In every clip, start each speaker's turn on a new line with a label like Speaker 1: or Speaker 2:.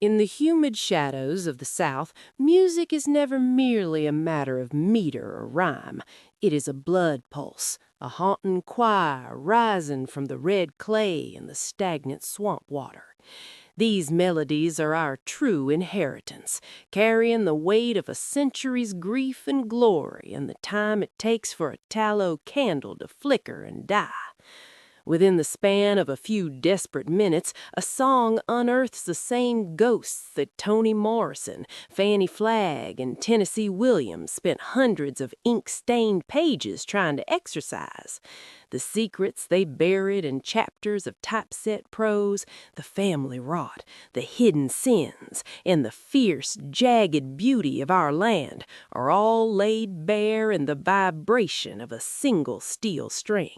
Speaker 1: In the humid shadows of the South, music is never merely a matter of meter or rhyme. It is a blood pulse, a haunting choir rising from the red clay and the stagnant swamp water. These melodies are our true inheritance, carrying the weight of a century's grief and glory and the time it takes for a tallow candle to flicker and die. Within the span of a few desperate minutes, a song unearths the same ghosts that Toni Morrison, Fannie Flagg, and Tennessee Williams spent hundreds of ink-stained pages trying to exorcise. The secrets they buried in chapters of typeset prose, the family rot, the hidden sins, and the fierce, jagged beauty of our land are all laid bare in the vibration of a single steel string.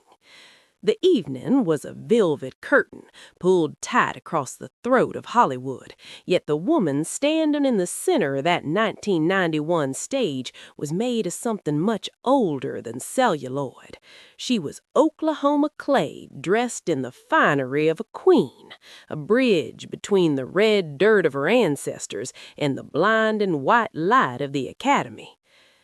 Speaker 1: The evening was a velvet curtain pulled tight across the throat of Hollywood, yet the woman standing in the center of that 1991 stage was made of something much older than celluloid. She was Oklahoma clay dressed in the finery of a queen, a bridge between the red dirt of her ancestors and the blinding white light of the Academy.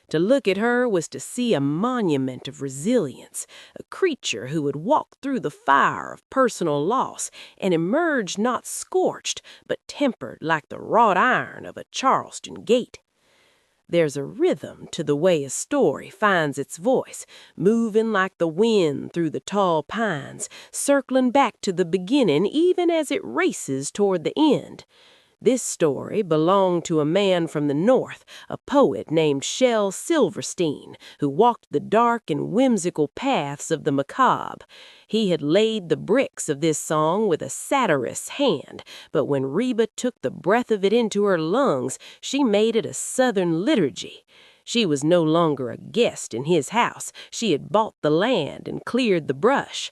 Speaker 1: To look at her was to see a monument of resilience, a creature who had walked through the fire of personal loss and emerged not scorched, but tempered like the wrought iron of a Charleston gate. There's a rhythm to the way a story finds its voice, moving like the wind through the tall pines, circling back to the beginning even as it races toward the end. This story belonged to a man from the North, a poet named Shel Silverstein, who walked the dark and whimsical paths of the macabre. He had laid the bricks of this song with a satirist's hand, but when Reba took the breath of it into her lungs, she made it a Southern liturgy. She was no longer a guest in his house. She had bought the land and cleared the brush.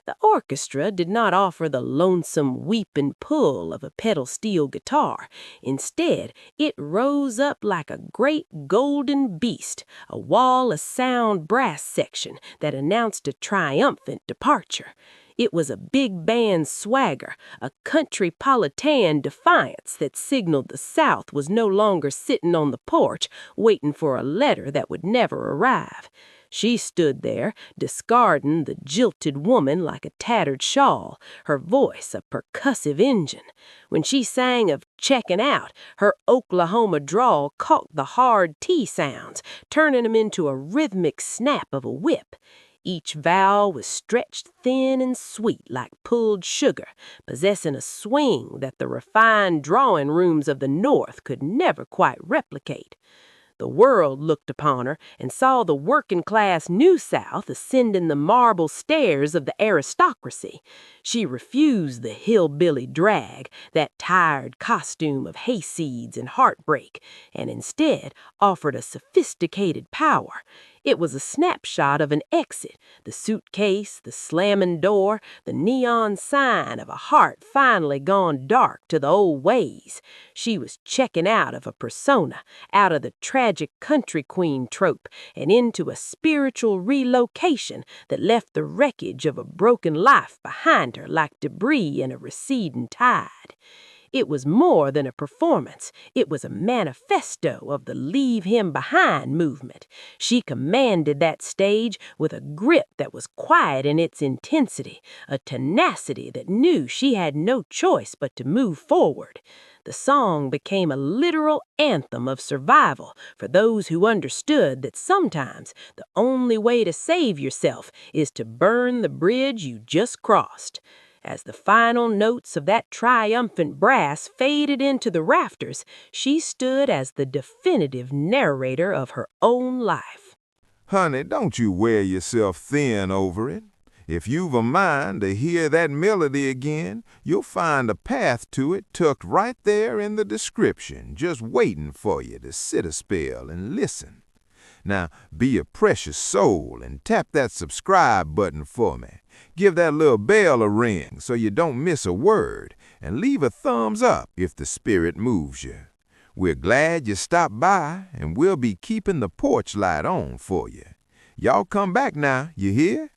Speaker 1: The orchestra did not offer the lonesome weeping pull of a pedal steel guitar. Instead, it rose up like a great golden beast, a wall of sound brass section that announced a triumphant departure. It was a big band swagger, a country-politan defiance that signaled the South was no longer sitting on the porch waiting for a letter that would never arrive. She stood there, discarding the jilted woman like a tattered shawl, her voice a percussive engine. When she sang of checking out, her Oklahoma drawl caught the hard T sounds, turning them into a rhythmic snap of a whip. Each vowel was stretched thin and sweet like pulled sugar, possessing a swing that the refined drawing rooms of the North could never quite replicate. The world looked upon her and saw the working-class New South ascending the marble stairs of the aristocracy. She refused the hillbilly drag, that tired costume of hayseeds and heartbreak, and instead offered a sophisticated power. It was a snapshot of an exit, the suitcase, the slamming door, the neon sign of a heart finally gone dark to the old ways. She was checking out of a persona, out of the tragic country queen trope, and into a spiritual relocation that left the wreckage of a broken life behind her like debris in a receding tide. It was more than a performance. It was a manifesto of the Leave Him Behind movement. She commanded that stage with a grip that was quiet in its intensity, a tenacity that knew she had no choice but to move forward. The song became a literal anthem of survival for those who understood that sometimes the only way to save yourself is to burn the bridge you just crossed. As the final notes of that triumphant brass faded into the rafters, she stood as the definitive narrator of her own life.
Speaker 2: Honey, don't you wear yourself thin over it. If you've a mind to hear that melody again, you'll find a path to it tucked right there in the description, just waiting for you to sit a spell and listen. Now, be a precious soul and tap that subscribe button for me. Give that little bell a ring so you don't miss a word, and leave a thumbs up if the spirit moves you. We're glad you stopped by, and we'll be keeping the porch light on for you. Y'all come back now, you hear?